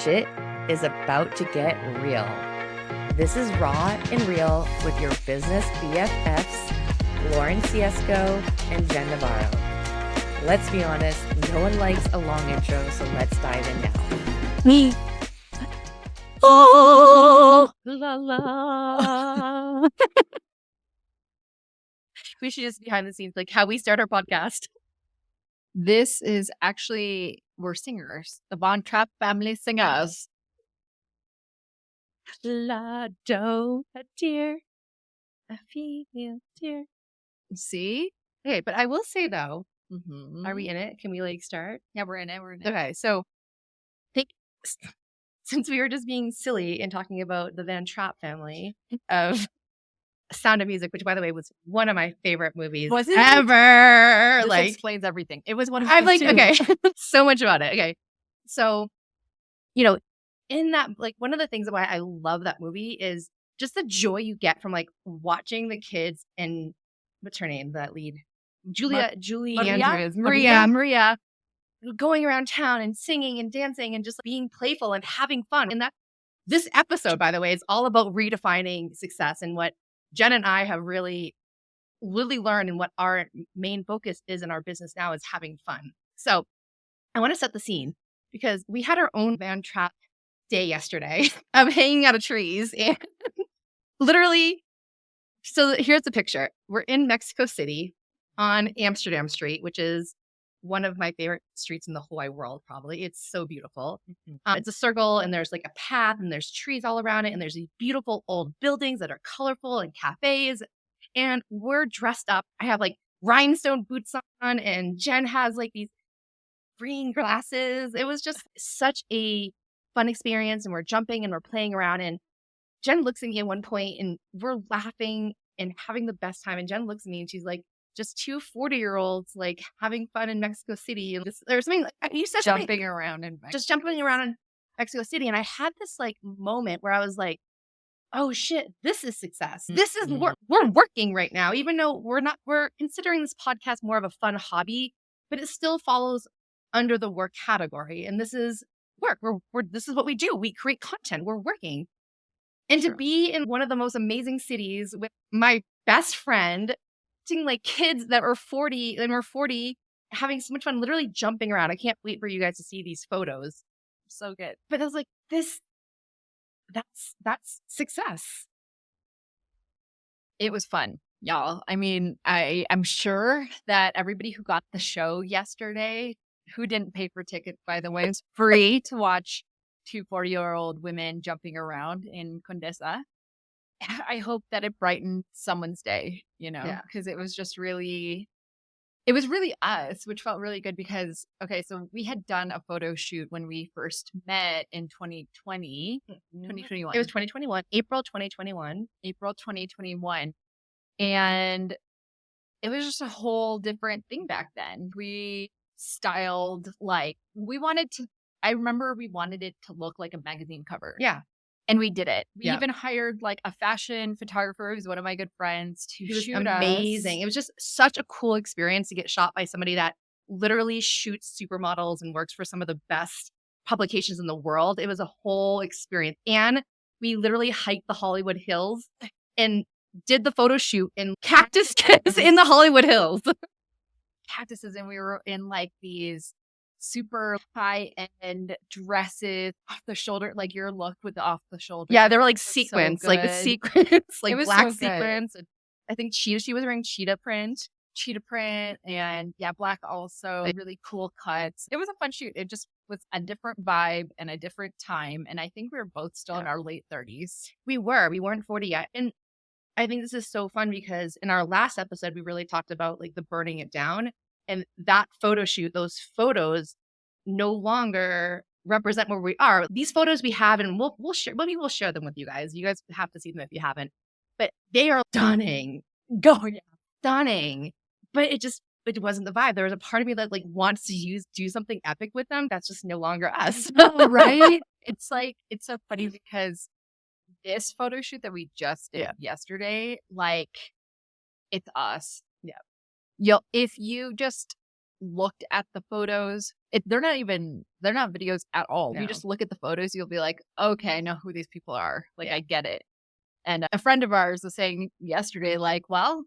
Shit is about to get real. This is Raw and Real with your business BFFs, Lauren Ciesco and Jen Navarro. Let's be honest, no one likes a long intro, so let's dive in now. Me. Oh, la la. We should just behind the scenes, like how we start our podcast. This is actually, we're singers, the Von Trapp family singers. La do, a dear, a female dear. See? Okay, but I will say though, Mm-hmm. are we in it? Can we like start? Yeah, we're in it. We're in it. Okay, so since we were just being silly and talking about the Van Trapp family of Sound of Music, which by the way was one of my favorite movies ever. This Like explains everything. It was one of I'm like, too. okay, so much about it. Okay. So, you know, in that, like one of the things why I love that movie is just the joy you get from like watching the kids and what's her name, that lead? Julie Maria? Andrews. Maria going around town and singing and dancing and just being playful and having fun. And that this episode, by the way, is all about redefining success and what Jen and I have really learned and what our main focus is in our business now is having fun. So I want to set the scene because we had our own Van Trapp day yesterday of hanging out of trees and literally. So here's the picture. We're in Mexico City on Amsterdam Street, which is one of my favorite streets in the whole wide world, probably. It's so beautiful. It's a circle and there's like a path and there's trees all around it. And there's these beautiful old buildings that are colorful and cafes. And we're dressed up. I have like rhinestone boots on and Jen has like these green glasses. It was just such a fun experience. And we're jumping and we're playing around. And Jen looks at me at one point and we're laughing and having the best time. And Jen looks at me and she's like, just two 40-year-olds like having fun in Mexico City. And there's something like you said, jumping around in Mexico City. And I had this like moment where I was like, oh shit, this is success. This is work. We're working right now, even though we're considering this podcast more of a fun hobby, but it still follows under the work category. And this is work. This is what we do. We create content. We're working. And to be in one of the most amazing cities with my best friend, seeing like kids that are 40 and we're 40, having so much fun, literally jumping around. I can't wait for you guys to see these photos. So good. But I was like, that's success. It was fun, y'all. I mean, I'm sure that everybody who got the show yesterday, who didn't pay for tickets, by the way, it's free to watch two 40-year-old women jumping around in Condesa. I hope that it brightened someone's day, because it was just really, it was really us, which felt really good because, okay, so we had done a photo shoot when we first met in 2021. It was 2021, April 2021. And it was just a whole different thing back then. We styled I remember we wanted it to look like a magazine cover. Yeah. And we did it. We even hired like a fashion photographer who's one of my good friends to shoot amazing. us. It was just such a cool experience to get shot by somebody that literally shoots supermodels and works for some of the best publications in the world. It was a whole experience. And we literally hiked the Hollywood Hills and did the photo shoot in cactuses in the Hollywood Hills. Cactuses. And we were in like these super high-end dresses off the shoulder, like your look with the off the shoulder. Yeah, they were like sequins, like with sequins, like black so sequins. And I think she was wearing cheetah print, and black also. Really cool cuts. It was a fun shoot. It just was a different vibe and a different time. And I think we were both still in our late 30s. We weren't 40 yet. And I think this is so fun because in our last episode, we really talked about like the burning it down. And that photo shoot, those photos no longer represent where we are. These photos we have, and we'll share, maybe we'll share them with you guys. You guys have to see them if you haven't. But they are stunning. Stunning. But it wasn't the vibe. There was a part of me that like wants to do something epic with them. That's just no longer us. Right? It's so funny because this photo shoot that we just did yesterday, like it's us. Yeah. If you just looked at the photos, they're not videos at all. If you No. just look at the photos, you'll be like, okay, I know who these people are. Like, Yeah. I get it. And a friend of ours was saying yesterday, like, well,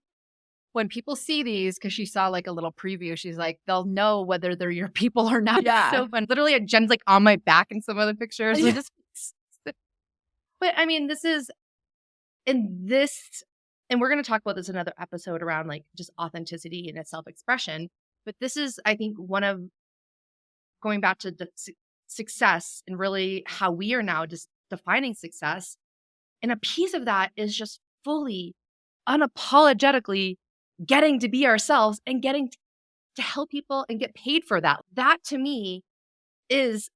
when people see these, because she saw like a little preview, she's like, they'll know whether they're your people or not. It's so fun. Literally, Jen's like on my back in some of the pictures. Yeah. But I mean, this is in this, and we're going to talk about this in another episode around like just authenticity and its self-expression. But this is, I think, one of going back to the success and really how we are now just defining success. And a piece of that is just fully, unapologetically getting to be ourselves and getting to help people and get paid for that. That to me is,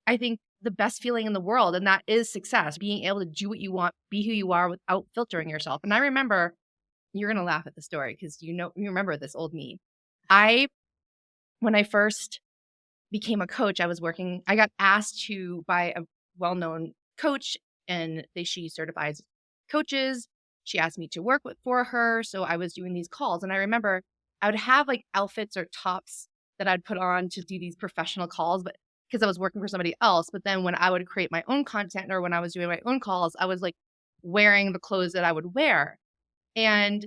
I think, the best feeling in the world. And that is success, being able to do what you want, be who you are without filtering yourself. And I remember, you're going to laugh at the story because you remember this old me. When I first became a coach, I got asked by a well-known coach, and she certifies coaches. She asked me to work for her. So I was doing these calls. And I remember I would have like outfits or tops that I'd put on to do these professional calls, but because I was working for somebody else. But then when I would create my own content or when I was doing my own calls, I was like wearing the clothes that I would wear. And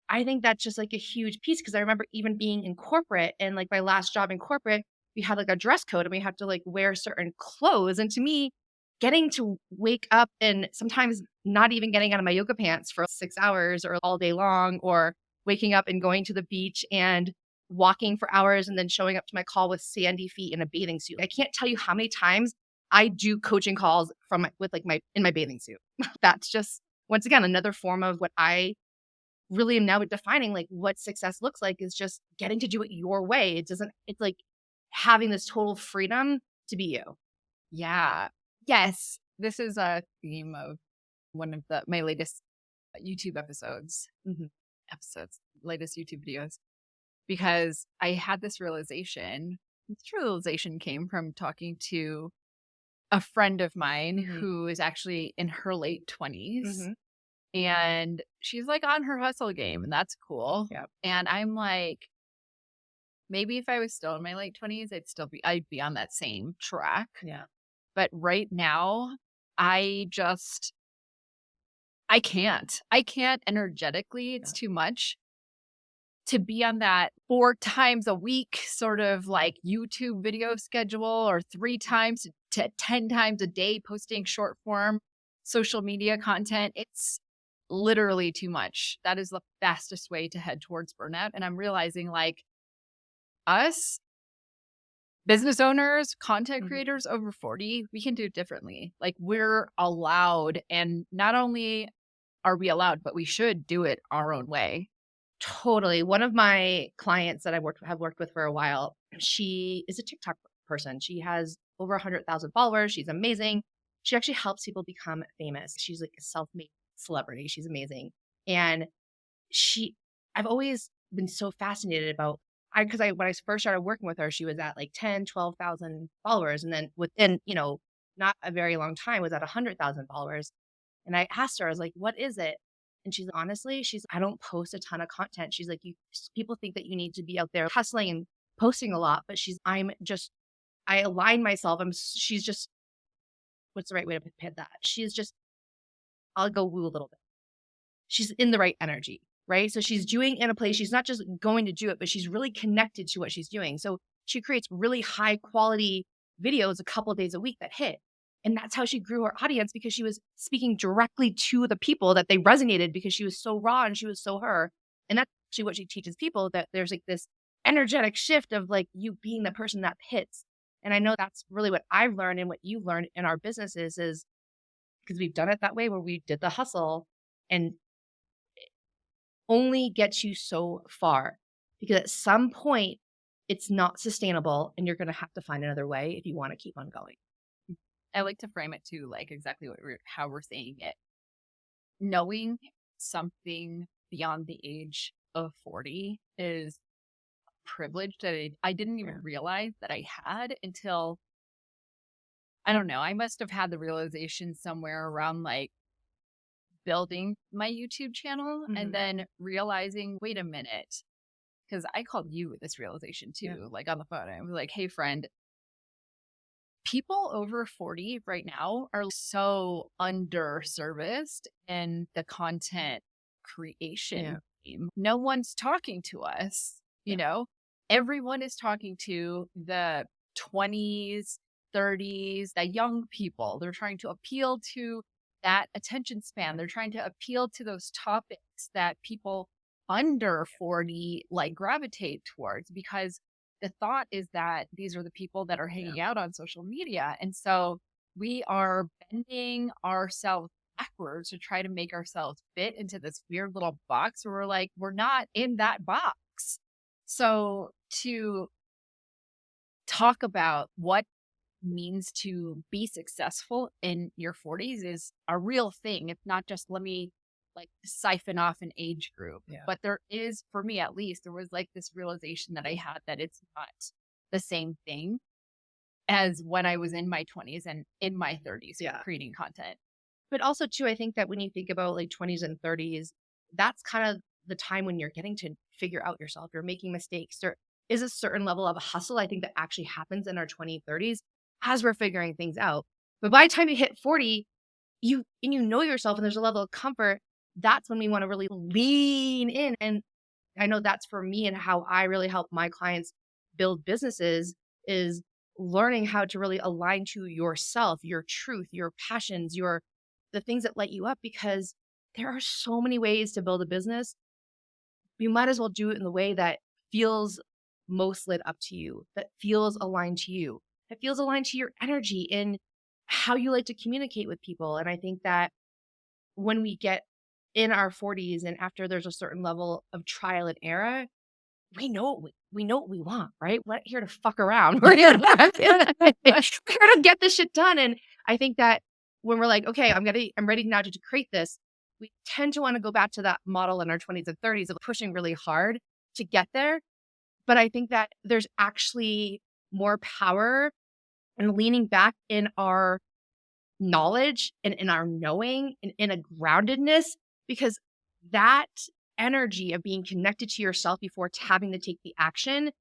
I think that's just like a huge piece, because I remember even being in corporate, and like my last job in corporate, we had like a dress code and we had to like wear certain clothes. And to me, getting to wake up and sometimes not even getting out of my yoga pants for 6 hours or all day long, or waking up and going to the beach and walking for hours and then showing up to my call with sandy feet in a bathing suit. I can't tell you how many times I do coaching calls in my bathing suit. That's just, once again, another form of what I really am now defining, like what success looks like is just getting to do it your way. It's like having this total freedom to be you. Yeah. Yes. This is a theme of one of my latest YouTube episodes, latest YouTube videos, because I had this realization. This realization came from talking to a friend of mine who is actually in her late 20s. And she's like on her hustle game, and that's cool. Yep. And I'm like, maybe if I was still in my late 20s, I'd be on that same track. Yeah. But right now, I can't energetically. It's too much to be on that 4 times a week sort of like YouTube video schedule, or 3 times to 10 times a day posting short form social media content. It's literally too much. That is the fastest way to head towards burnout. And I'm realizing, like, us business owners, content creators over 40, we can do it differently. Like, we're allowed, and not only are we allowed, but we should do it our own way. Totally. One of my clients that have worked with for a while, she is a TikTok person. She has over 100,000 followers. She's amazing. She actually helps people become famous. She's like a self-made celebrity. She's amazing. And I've always been so fascinated about, because when I first started working with her, she was at like 10, 12,000 followers. And then within, not a very long time, was at 100,000 followers. And I asked her, I was like, what is it? And I don't post a ton of content. She's like, people think that you need to be out there hustling and posting a lot, but I align myself. She's just, what's the right way to put that? I'll go woo a little bit. She's in the right energy, right? So she's doing in a place, she's not just going to do it, but she's really connected to what she's doing. So she creates really high quality videos a couple of days a week that hit. And that's how she grew her audience, because she was speaking directly to the people that they resonated, because she was so raw and she was so her. And that's actually what she teaches people, that there's like this energetic shift of like you being the person that hits. And I know that's really what I've learned, and what you've learned in our businesses, is because we've done it that way, where we did the hustle, and it only gets you so far, because at some point it's not sustainable and you're going to have to find another way if you want to keep on going. I like to frame it too, like exactly how we're saying it. Knowing something beyond the age of 40 is a privilege that I didn't even realize that I had until, I don't know, I must have had the realization somewhere around like building my YouTube channel and then realizing, wait a minute, because I called you with this realization too, like on the phone. I was like, hey, friend, people over 40 right now are so underserviced in the content creation game. No one's talking to us, you know? Everyone is talking to the 20s, 30s, the young people. They're trying to appeal to that attention span. They're trying to appeal to those topics that people under 40 like gravitate towards, because the thought is that these are the people that are hanging out on social media. And so we are bending ourselves backwards to try to make ourselves fit into this weird little box where we're like, we're not in that box. So to talk about what means to be successful in your 40s is a real thing. It's not just let me like siphon off an age group. But there is, for me at least, there was like this realization that I had that it's not the same thing as when I was in my 20s and in my 30s creating content. But also too, I think that when you think about like 20s and 30s, that's kind of the time when you're getting to figure out yourself. You're making mistakes. There is a certain level of hustle, I think, that actually happens in our 20s, 30s as we're figuring things out. But by the time you hit 40, you know yourself and there's a level of comfort. That's when we want to really lean in. And I know that's for me and how I really help my clients build businesses is learning how to really align to yourself, your truth, your passions, the things that light you up, because there are so many ways to build a business. You might as well do it in the way that feels most lit up to you, that feels aligned to you, that feels aligned to your energy and how you like to communicate with people. And I think that when we get in our 40s and after there's a certain level of trial and error, we know what we want, right? We're not here to fuck around. We're here to get this shit done. And I think that when we're like, okay, I'm ready now to create this, we tend to want to go back to that model in our 20s and 30s of pushing really hard to get there. But I think that there's actually more power in leaning back in our knowledge and in our knowing and in a groundedness, because that energy of being connected to yourself before having to take the action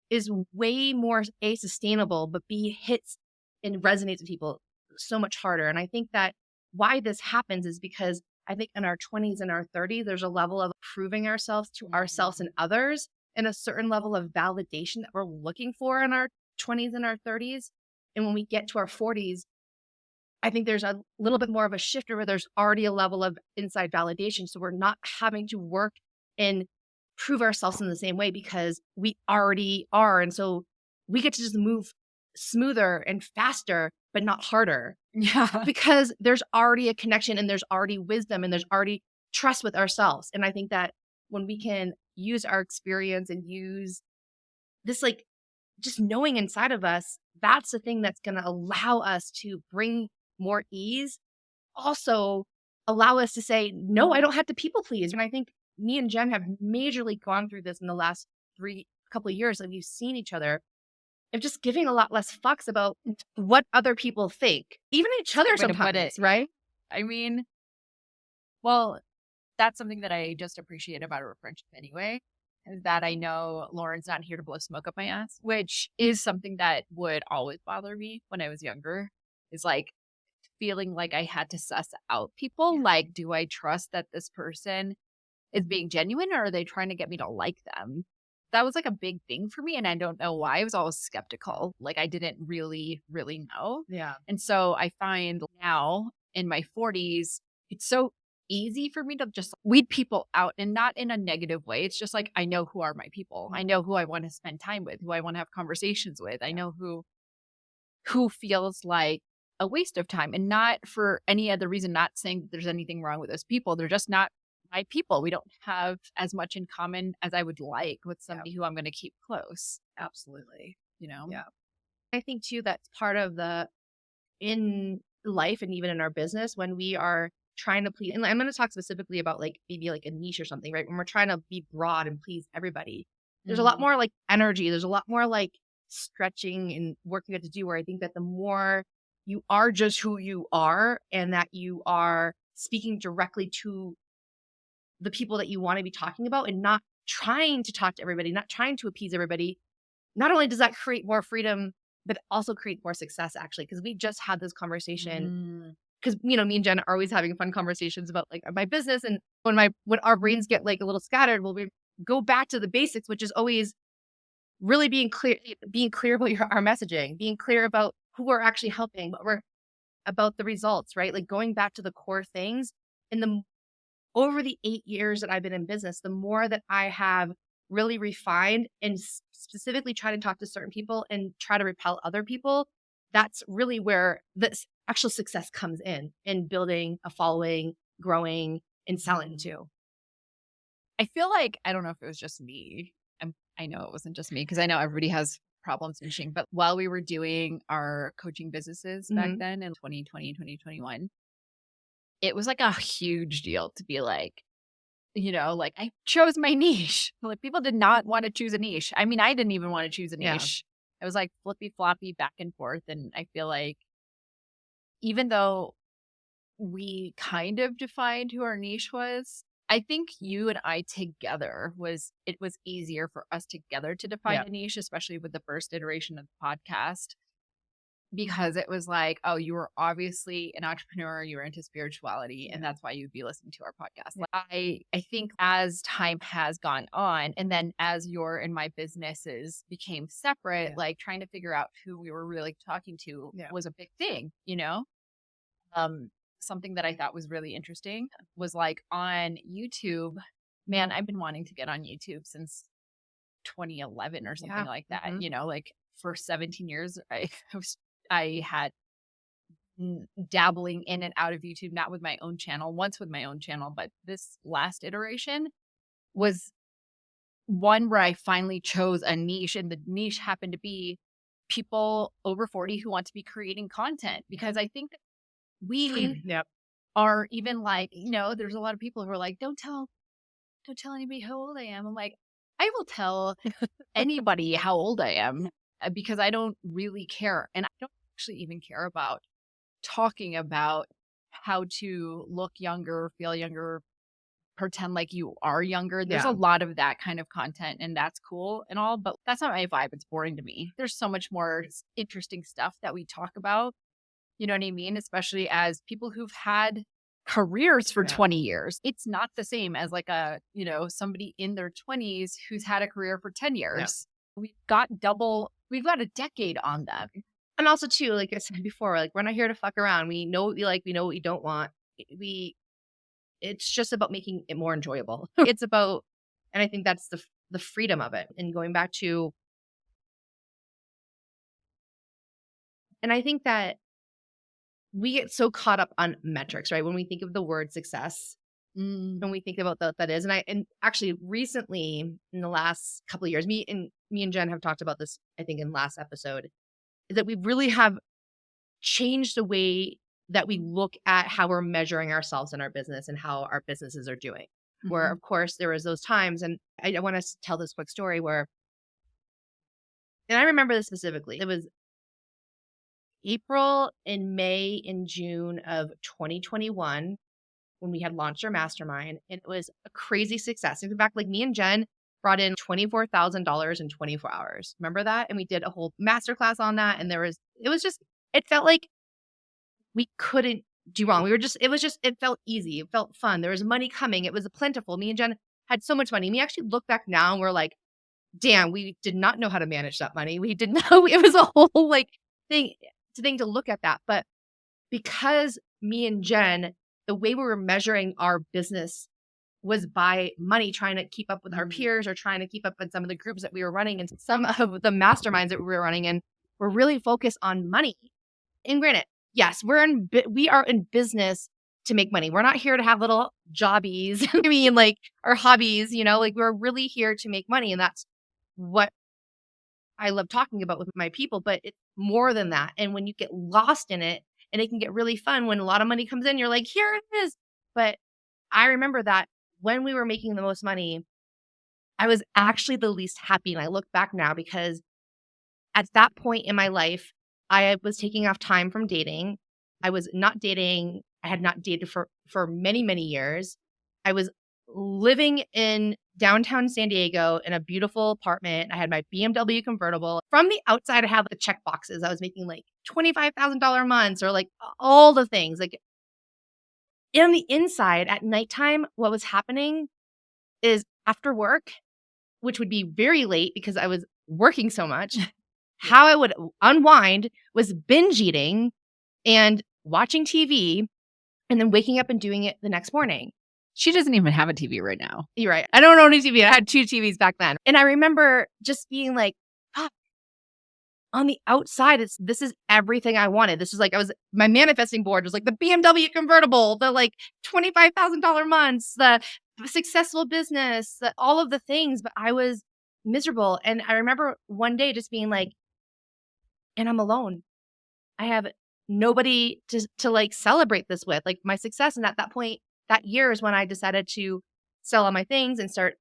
is way more sustainable, but B, hits and resonates with people so much harder. And I think that why this happens is because I think in our 20s and our 30s, there's a level of proving ourselves to ourselves and others, and a certain level of validation that we're looking for in our 20s and our 30s. And when we get to our 40s, I think there's a little bit more of a shifter where there's already a level of inside validation. So we're not having to work and prove ourselves in the same way because we already are. And so we get to just move smoother and faster, but not harder. Yeah. Because there's already a connection and there's already wisdom and there's already trust with ourselves. And I think that when we can use our experience and use this, like just knowing inside of us, that's the thing that's going to allow us to bring more ease. Also allow us to say, no, I don't have to people please. And I think me and Jen have majorly gone through this in the last couple of years that we've seen each other, of just giving a lot less fucks about what other people think, even each other sometimes, right? I mean, well, that's something that I just appreciate about our friendship anyway, is that I know Lauren's not here to blow smoke up my ass, which is something that would always bother me when I was younger, is like feeling like I had to suss out people. Yeah. Like, do I trust that this person is being genuine or are they trying to get me to like them? That was like a big thing for me. And I don't know why. I was always skeptical. Like I didn't really know. Yeah. And so I find now in my 40s, it's so easy for me to just weed people out, and not in a negative way. It's just like, I know who are my people. I know who I want to spend time with, who I want to have conversations with. I know who feels like a waste of time, and not for any other reason, not saying that there's anything wrong with those people. They're just not my people. We don't have as much in common as I would like with somebody who I'm going to keep close. Absolutely. Yeah. I think too, that's part of in life and even in our business, when we are trying to please, and I'm going to talk specifically about like maybe like a niche or something, right? When we're trying to be broad and please everybody, there's a lot more like energy. There's a lot more like stretching and work you have to do, where I think that the more you are just who you are and that you are speaking directly to the people that you want to be talking about and not trying to talk to everybody, not trying to appease everybody, not only does that create more freedom, but also create more success actually. Because we just had this conversation because, me and Jen are always having fun conversations about like my business. And when our brains get like a little scattered, we go back to the basics, which is always really being clear about our messaging, being clear about who we're actually helping, but we're about the results, right? Like going back to the core things. And over the 8 years that I've been in business, the more that I have really refined and specifically try to talk to certain people and try to repel other people, that's really where this actual success comes in building a following, growing, and selling too. I feel like, I don't know if it was just me. I know it wasn't just me because I know everybody has problems niching. But while we were doing our coaching businesses back then in 2020, 2021, it was like a huge deal to be like, like I chose my niche. Like people did not want to choose a niche. I mean, I didn't even want to choose a niche. It was like flippy floppy back and forth. And I feel like even though we kind of defined who our niche was, I think you and I together it was easier for us together to define a niche, especially with the first iteration of the podcast, because it was like, oh, you were obviously an entrepreneur, you were into spirituality, and that's why you'd be listening to our podcast. Like, I think as time has gone on, and then as your and my businesses became separate, like trying to figure out who we were really talking to was a big thing, something that I thought was really interesting was like on YouTube, man, I've been wanting to get on YouTube since 2011 or something like that. Like for 17 years, I had dabbling in and out of YouTube, not with my own channel, once with my own channel, but this last iteration was one where I finally chose a niche, and the niche happened to be people over 40 who want to be creating content, because I think that we are even like, there's a lot of people who are like, don't tell anybody how old I am. I'm like, I will tell anybody how old I am because I don't really care. And I don't actually even care about talking about how to look younger, feel younger, pretend like you are younger. There's a lot of that kind of content, and that's cool and all, but that's not my vibe. It's boring to me. There's so much more interesting stuff that we talk about. You know what I mean? Especially as people who've had careers for 20 years. It's not the same as like somebody in their 20s who's had a career for 10 years. We've got a decade on them. And also too, like I said before, like we're not here to fuck around. We know what we like, we know what we don't want. It's just about making it more enjoyable. It's about, and I think that's the freedom of it. And going back to, and I think that we get so caught up on metrics, right? When we think of the word success, when we think about what that is. And actually recently in the last couple of years, me and Jen have talked about this, I think in last episode, is that we really have changed the way that we look at how we're measuring ourselves in our business and how our businesses are doing. Where of course there was those times, and I want to tell this quick story where, and I remember this specifically, it was April and May and June of 2021 when we had launched our mastermind, and it was a crazy success. In fact, like me and Jen brought in $24,000 in 24 hours. Remember that? And we did a whole masterclass on that. And it felt like we couldn't do wrong. It felt easy. It felt fun. There was money coming. It was plentiful. Me and Jen had so much money. We actually look back now and we're like, damn, we did not know how to manage that money. We didn't know. It was a whole like thing to look at that. But because me and Jen, the way we were measuring our business was by money, trying to keep up with our peers or trying to keep up in some of the groups that we were running and some of the masterminds that we were running in, were really focused on money. And granted, yes, we are in business to make money. We're not here to have little jobbies. I mean, like our hobbies, like we're really here to make money. And that's what I love talking about with my people, but it's more than that. And when you get lost in it, and it can get really fun when a lot of money comes in, you're like, here it is. But I remember that when we were making the most money, I was actually the least happy. And I look back now because at that point in my life, I was taking off time from dating. I was not dating. I had not dated for many, many years. I was living in downtown San Diego in a beautiful apartment. I had my BMW convertible. From the outside, I had the check boxes. I was making like $25,000 months or like all the things. Like on the inside at nighttime, what was happening is after work, which would be very late because I was working so much, how I would unwind was binge eating and watching TV and then waking up and doing it the next morning. She doesn't even have a TV right now. You're right. I don't own a TV. I had 2 TVs back then. And I remember just being like, fuck, on the outside, this is everything I wanted. This is like, my manifesting board was like the BMW convertible, the like $25,000 months, the successful business, all of the things, but I was miserable. And I remember one day just being like, and I'm alone. I have nobody to like celebrate this with, like my success. And at that point, that year is when I decided to sell all my things and start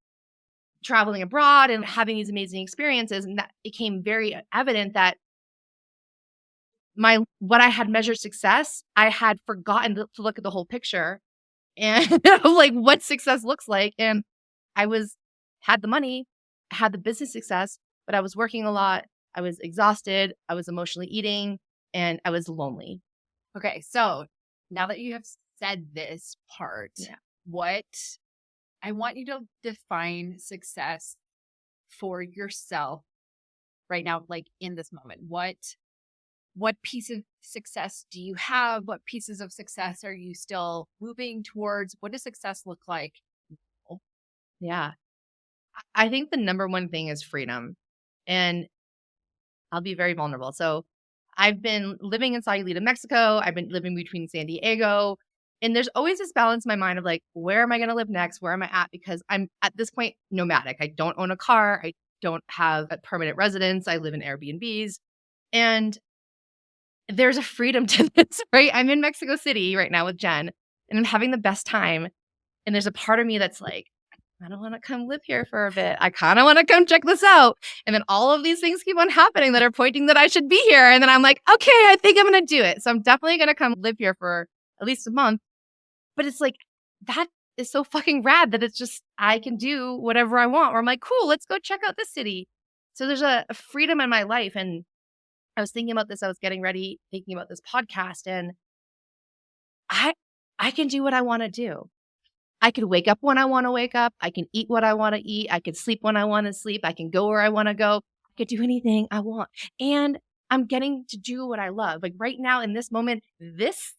traveling abroad and having these amazing experiences. And that became very evident that what I had measured success, I had forgotten to look at the whole picture and like what success looks like. And I had the money, had the business success, but I was working a lot. I was exhausted. I was emotionally eating and I was lonely. Okay. So now that you have said this part, what I want you to define success for yourself right now, like in this moment. What piece of success do you have? What pieces of success are you still moving towards? What does success look like? Yeah. I think the number one thing is freedom. And I'll be very vulnerable. So I've been living in Sayulita, Mexico. I've been living between San Diego. And there's always this balance in my mind of like, where am I going to live next? Where am I at? Because I'm at this point nomadic. I don't own a car. I don't have a permanent residence. I live in Airbnbs. And there's a freedom to this, right? I'm in Mexico City right now with Jen and I'm having the best time. And there's a part of me that's like, I don't want to come live here for a bit. I kind of want to come check this out. And then all of these things keep on happening that are pointing that I should be here. And then I'm like, okay, I think I'm going to do it. So I'm definitely going to come live here for at least a month. But it's like, that is so fucking rad that it's just, I can do whatever I want. Or I'm like, cool, let's go check out this city. So there's a freedom in my life. And I was thinking about this. I was getting ready, thinking about this podcast. And I can do what I want to do. I could wake up when I want to wake up. I can eat what I want to eat. I could sleep when I want to sleep. I can go where I want to go. I could do anything I want. And I'm getting to do what I love. Like right now in this moment, this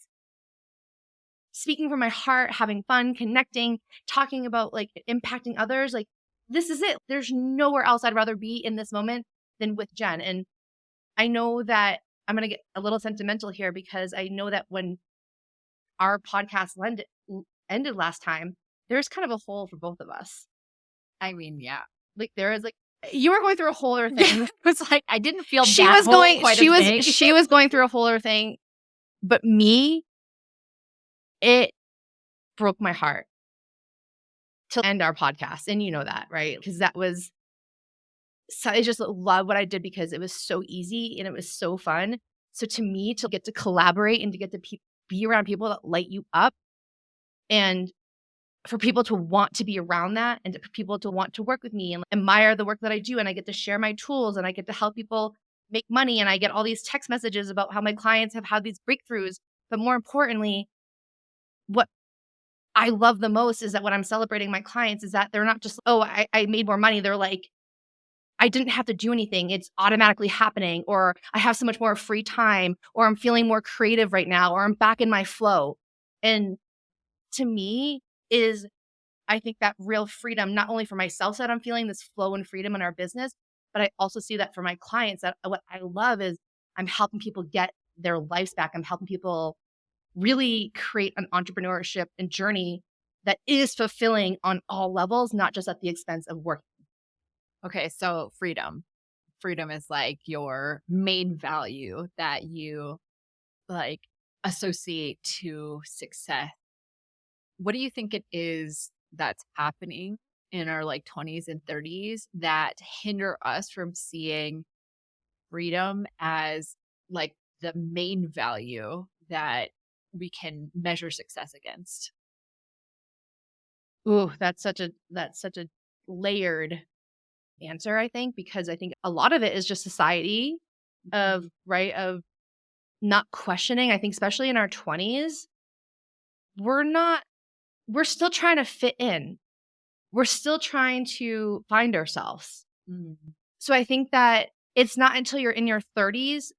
speaking from my heart, having fun, connecting, talking about like impacting others, like this is it. There's nowhere else I'd rather be in this moment than with Jen. And I know that I'm going to get a little sentimental here because I know that when our podcast ended last time, there's kind of a hole for both of us. I mean, yeah. Like there is like you were going through a whole other thing. It was like I didn't feel she was going through a whole other thing, but me, it broke my heart to end our podcast, and you know that, right? Because that was so I just love what I did because it was so easy and it was so fun. So to me, to get to collaborate and to get to be around people that light you up, and for people to want to be around that and for people to want to work with me and admire the work that I do. And I get to share my tools and I get to help people make money. And I get all these text messages about how my clients have had these breakthroughs. But more importantly, what I love the most is that when I'm celebrating my clients is that they're not just, oh, I made more money. They're like, I didn't have to do anything. It's automatically happening. Or I have so much more free time. Or I'm feeling more creative right now. Or I'm back in my flow. And to me, is I think that real freedom, not only for myself that I'm feeling this flow and freedom in our business, but I also see that for my clients that what I love is I'm helping people get their lives back. I'm helping people really create an entrepreneurship and journey that is fulfilling on all levels, not just at the expense of work. Okay. So freedom is like your main value that you like associate to success. What do you think it is that's happening in our like 20s and 30s that hinder us from seeing freedom as like the main value that we can measure success against? Ooh, that's such a layered answer, I think, because I think a lot of it is just society of right of not questioning. I think especially in our 20s, we're not we're still trying to fit in. We're still trying to find ourselves. Mhm. So I think that it's not until you're in your 30s,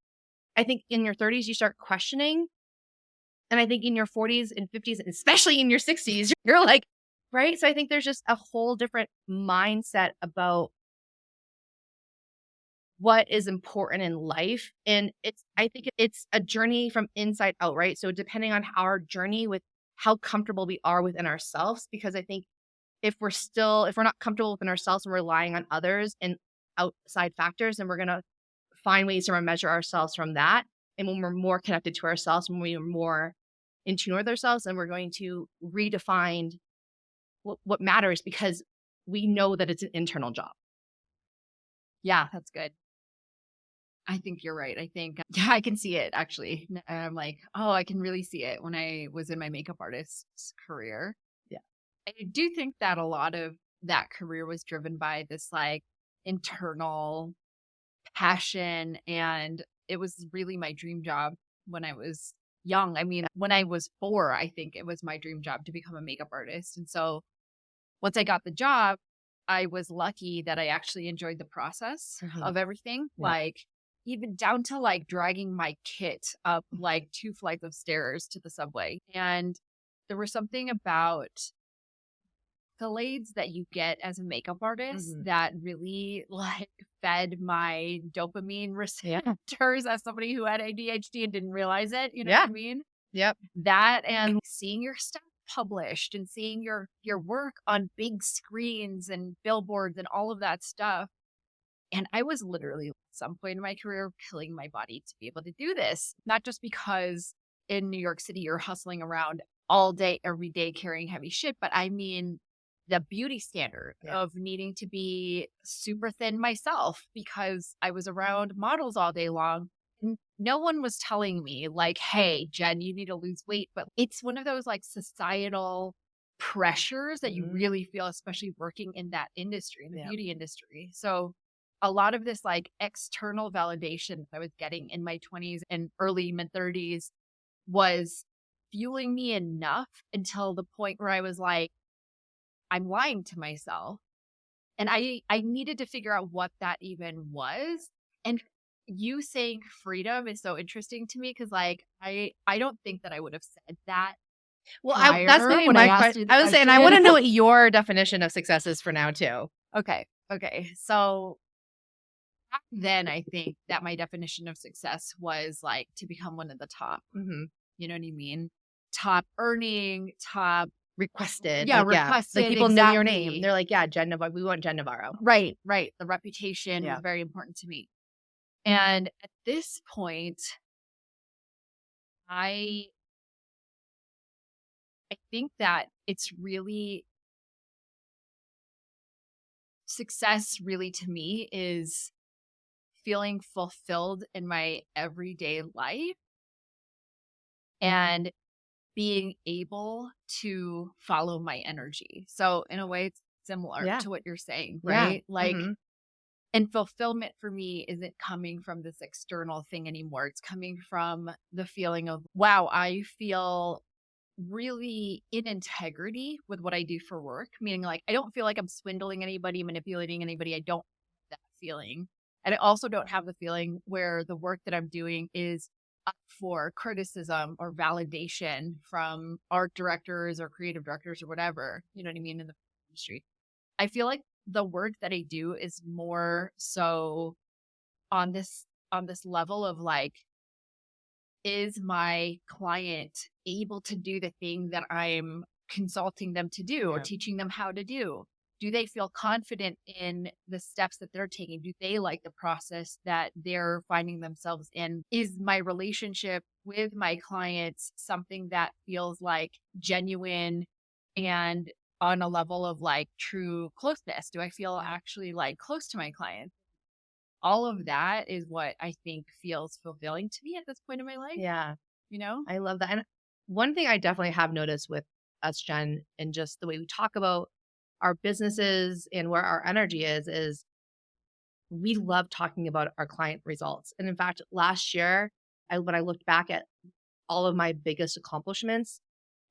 I think in your 30s you start questioning, and I think in your 40s and 50s, and especially in your 60s, you're like, right? So I think there's just a whole different mindset about what is important in life. And I think it's a journey from inside out, right? So depending on our journey with how comfortable we are within ourselves, because I think if we're not comfortable within ourselves and relying on others and outside factors, then we're going to find ways to measure ourselves from that. And when we're more connected to ourselves, when we are more in tune with ourselves, then we're going to redefine what matters, because we know that it's an internal job. Yeah, that's good. I think you're right. I think, yeah, I can see it actually. I'm like, oh, I can really see it when I was in my makeup artist's career. Yeah. I do think that a lot of that career was driven by this like internal passion. And it was really my dream job when I was young. I mean, when I was 4, I think it was my dream job to become a makeup artist. And so once I got the job, I was lucky that I actually enjoyed the process Mhm. of everything. Yeah. Like even down to like dragging my kit up like 2 flights of stairs to the subway. And there was something about accolades that you get as a makeup artist Mhm. that really like fed my dopamine Yeah. receptors as somebody who had ADHD and didn't realize it. You know Yeah. what I mean? Yep. That and seeing your stuff published and seeing your work on big screens and billboards and all of that stuff. And I was literally at some point in my career killing my body to be able to do this. Not just because in New York City you're hustling around all day, every day carrying heavy shit, but I mean the beauty standard Yeah. of needing to be super thin myself because I was around models all day long. No one was telling me, like, hey, Jen, you need to lose weight. But it's one of those like societal pressures that you Mhm. really feel, especially working in that industry, in the Yeah. beauty industry. So a lot of this like external validation I was getting in my 20s and early mid 30s was fueling me enough until the point where I was like, I'm lying to myself. And I needed to figure out what that even was. And you saying freedom is so interesting to me because like I don't think that I would have said that Well, that's prior gonna be when I my asked question. you the I was saying I question. want to know what your definition of success is for now too. Okay. Okay. So back then I think that my definition of success was like to become one of the top. Hmm. You know what I mean? Top earning, top, Requested, yeah, like requested, people know your name. exactly. They're like, yeah, Jen Navarro. We want Jen Navarro. Right, right. The reputation was Yeah. very important to me. And at this point, I I think that it's really success really to me is feeling fulfilled in my everyday life and being able to follow my energy. So in a way it's similar Yeah. to what you're saying, Yeah. right? Like Hmm. and fulfillment for me isn't coming from this external thing anymore. It's coming from the feeling of, wow, I feel really in integrity with what I do for work, meaning like I don't feel like I'm swindling anybody, manipulating anybody. I don't have that feeling. And I also don't have the feeling where the work that I'm doing is up for criticism or validation from art directors or creative directors or whatever, you know what I mean, in the industry. I feel like the work that I do is more so on this level of like, is my client able to do the thing that I'm consulting them to do or Yeah. teaching them how to do? Do they feel confident in the steps that they're taking? Do they like the process that they're finding themselves in? Is my relationship with my clients something that feels like genuine and on a level of like true closeness? Do I feel Yeah. actually like close to my clients? All of that is what I think feels fulfilling to me at this point in my life, Yeah. you know? I love that. And one thing I definitely have noticed with us, Jen, and just the way we talk about our businesses and where our energy is we love talking about our client results. And in fact, last year, when I looked back at all of my biggest accomplishments,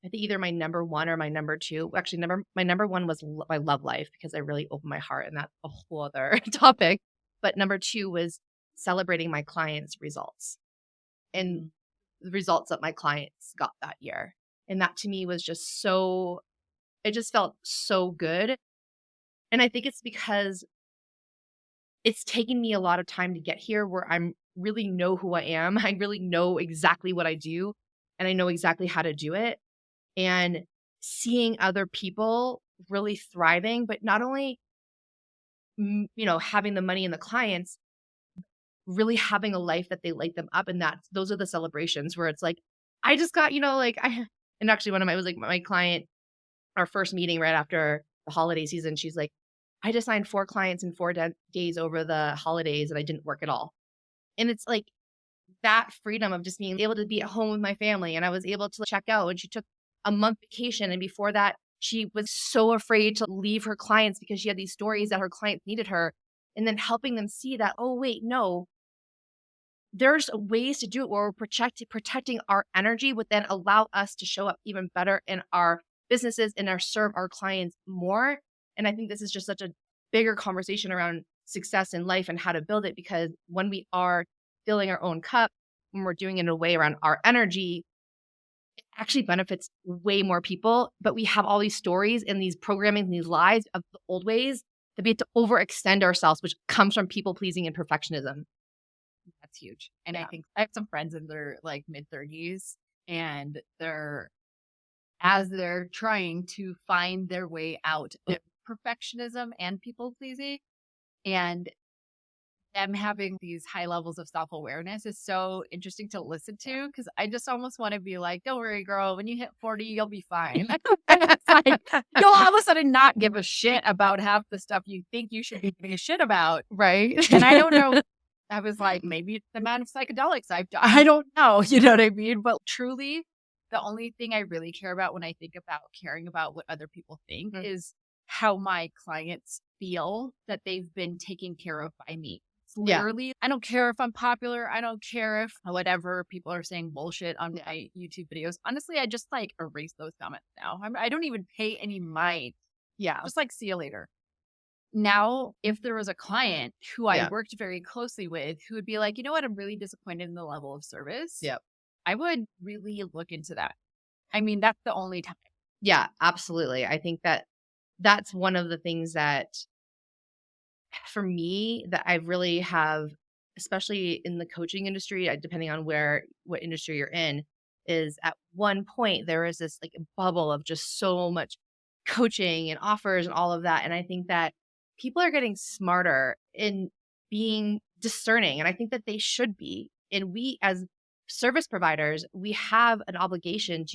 I think either my number one or my number two, actually, my number one was my love life because I really opened my heart, and that's a whole other topic. But number two was celebrating my clients' results and the results that my clients got that year. And that to me was just so, it just felt so good. And I think it's because it's taken me a lot of time to get here where I'm really know who I am. I really know exactly what I do and I know exactly how to do it. And seeing other people really thriving, but not only, having the money and the clients, really having a life that they light them up. And those are the celebrations where it's like, I just got, and actually one of my client, our first meeting right after the holiday season, she's like, I just signed 4 clients in 4 days over the holidays and I didn't work at all. And it's like that freedom of just being able to be at home with my family, and I was able to check out, and she took a month vacation. And before that, she was so afraid to leave her clients because she had these stories that her clients needed her, and then helping them see that, oh, wait, no, there's ways to do it where we're protecting our energy would then allow us to show up even better in our businesses and serve our clients more. And I think this is just such a bigger conversation around success in life and how to build it, because when we are filling our own cup, when we're doing it in a way around our energy, it actually benefits way more people. But we have all these stories and these programming and these lies of the old ways that we have to overextend ourselves, which comes from people pleasing and perfectionism. That's huge. And I think I have some friends in their like mid-30s, and as they're trying to find their way out of perfectionism and people pleasing, and them having these high levels of self-awareness is so interesting to listen to, because I just almost want to be like, don't worry, girl, when you hit 40, you'll be fine. It's like, you'll all of a sudden not give a shit about half the stuff you think you should be giving a shit about. Right. And I don't know. I was like, maybe it's the amount of psychedelics I've done. I don't know. You know what I mean? But truly, the only thing I really care about when I think about caring about what other people think is how my clients feel that they've been taken care of by me. It's literally, I don't care if I'm popular. I don't care if whatever people are saying bullshit on my YouTube videos. Honestly, I just like erase those comments now. I don't even pay any mind. Yeah. Just like, see you later. Now, if there was a client who I worked very closely with who would be like, you know what, I'm really disappointed in the level of service. Yep. I would really look into that. I mean, that's the only time. Yeah, absolutely. I think that's one of the things that for me that I really have, especially in the coaching industry, depending on what industry you're in, is at one point there was this like bubble of just so much coaching and offers and all of that. And I think that people are getting smarter in being discerning. And I think that they should be. And we as service providers, we have an obligation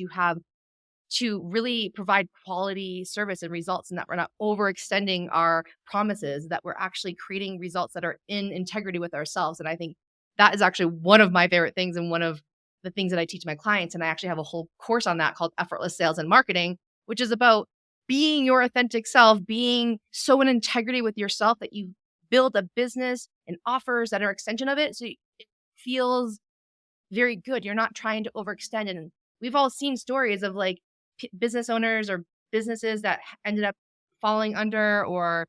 to really provide quality service and results, and that we're not overextending our promises, that we're actually creating results that are in integrity with ourselves. And I think that is actually one of my favorite things and one of the things that I teach my clients. And I actually have a whole course on that called Effortless Sales and Marketing, which is about being your authentic self, being so in integrity with yourself that you build a business and offers that are extension of it. So it feels very good. You're not trying to overextend. And we've all seen stories of like business owners or businesses that ended up falling under, or,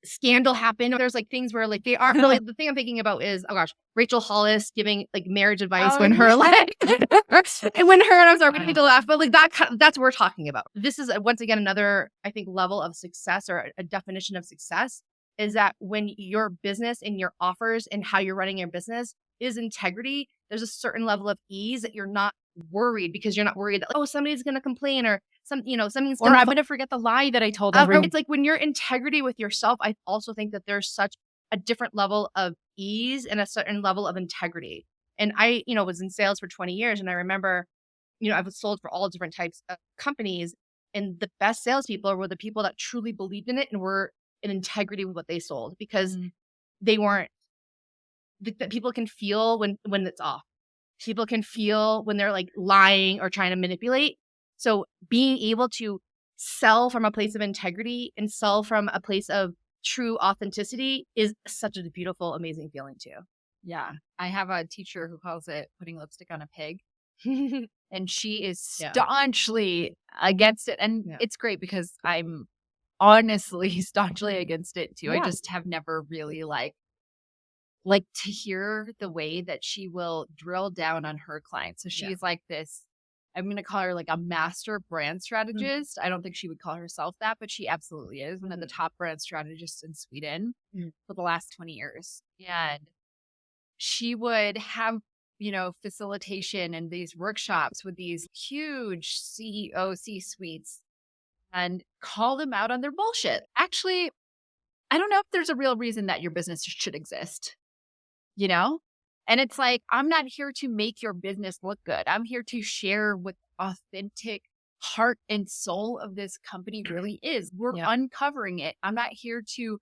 scandal happened. There's like things where like they are really, the thing I'm thinking about is, oh gosh, Rachel Hollis giving like marriage advice when her like, and when her, and I'm sorry, we don't need to laugh, but like that's what we're talking about. This is once again, another, I think, level of success, or a definition of success, is that when your business and your offers and how you're running your business is integrity, there's a certain level of ease that you're not worried, because you're not worried that, oh, somebody's going to complain, or something's or I'm going to forget the lie that I told everyone. It's like when you're integrity with yourself, I also think that there's such a different level of ease and a certain level of integrity. And I, was in sales for 20 years. And I remember, I've sold for all different types of companies, and the best salespeople were the people that truly believed in it and were in integrity with what they sold, because they weren't, that people can feel when it's off. People can feel when they're like lying or trying to manipulate. So being able to sell from a place of integrity and sell from a place of true authenticity is such a beautiful, amazing feeling too. Yeah. I have a teacher who calls it putting lipstick on a pig. And she is staunchly against it. And it's great because I'm honestly staunchly against it too. I just have never really like to hear the way that she will drill down on her clients. So she's like this, I'm going to call her like a master brand strategist. I don't think she would call herself that, but she absolutely is one of the top brand strategists in Sweden for the last 20 years. And she would have, facilitation and these workshops with these huge CEO C-suites and call them out on their bullshit. Actually, I don't know if there's a real reason that your business should exist, And it's like, I'm not here to make your business look good. I'm here to share what authentic heart and soul of this company really is. We're uncovering it. I'm not here to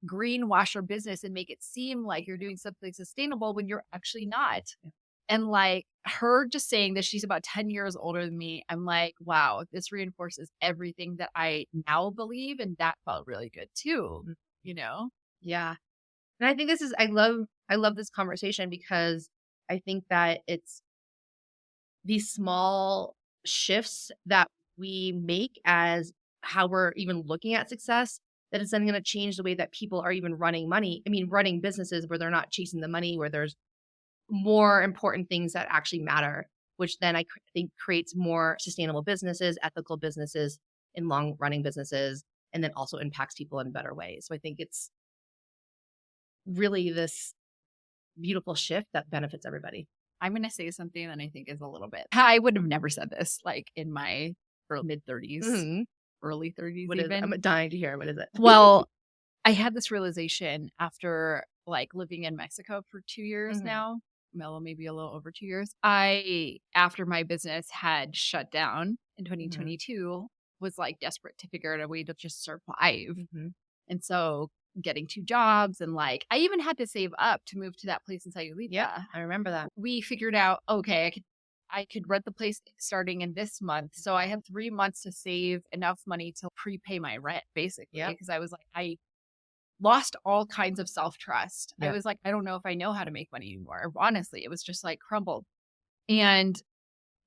greenwash your business and make it seem like you're doing something sustainable when you're actually not. And like her just saying that she's about 10 years older than me, I'm like, wow, this reinforces everything that I now believe. And that felt really good too, Yeah. And I think I love this conversation because I think that it's these small shifts that we make as how we're even looking at success that is then going to change the way that people are even running running businesses where they're not chasing the money, where there's more important things that actually matter, which then I think creates more sustainable businesses, ethical businesses, and long running businesses, and then also impacts people in better ways. So I think it's really this beautiful shift that benefits everybody. I'm going to say something that I think is a little bit, I would have never said this like in my mid 30s, early 30s. I'm dying to hear. What is it? Well, I had this realization after like living in Mexico for 2 years now, well, maybe a little over 2 years. After my business had shut down in 2022, was like desperate to figure out a way to just survive. And so getting 2 jobs and like, I even had to save up to move to that place in Sayulita. Yeah, I remember that. We figured out, okay, I could rent the place starting in this month. So I had 3 months to save enough money to prepay my rent, basically. Because I was like, I lost all kinds of self-trust. I was like, I don't know if I know how to make money anymore. Honestly, it was just like crumbled. And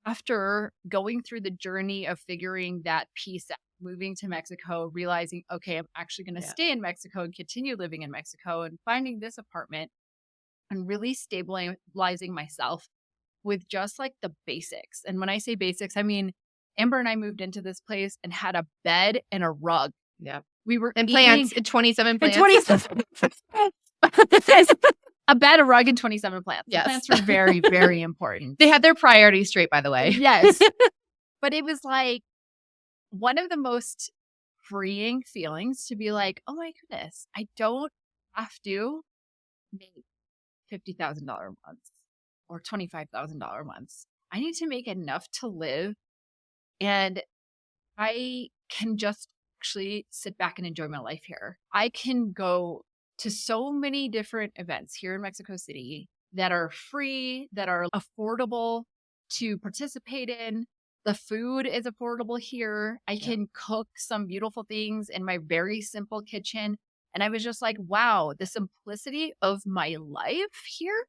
after going through the journey of figuring that piece out, moving to Mexico, realizing, okay, I'm actually going to stay in Mexico and continue living in Mexico, and finding this apartment and really stabilizing myself with just like the basics. And when I say basics, I mean, Amber and I moved into this place and had a bed and a rug. Yeah. We were and plants, 27 plants. 27 a bed, a rug, and 27 plants. Yes. Plants were very, very important. They had their priorities straight, by the way. Yes. But it was like one of the most freeing feelings to be like, oh my goodness, I don't have to make $50,000 months or $25,000 months. I need to make enough to live, and I can just actually sit back and enjoy my life here. I can go to so many different events here in Mexico City that are free, that are affordable to participate in. The food is affordable here. I can cook some beautiful things in my very simple kitchen. And I was just like, wow, the simplicity of my life here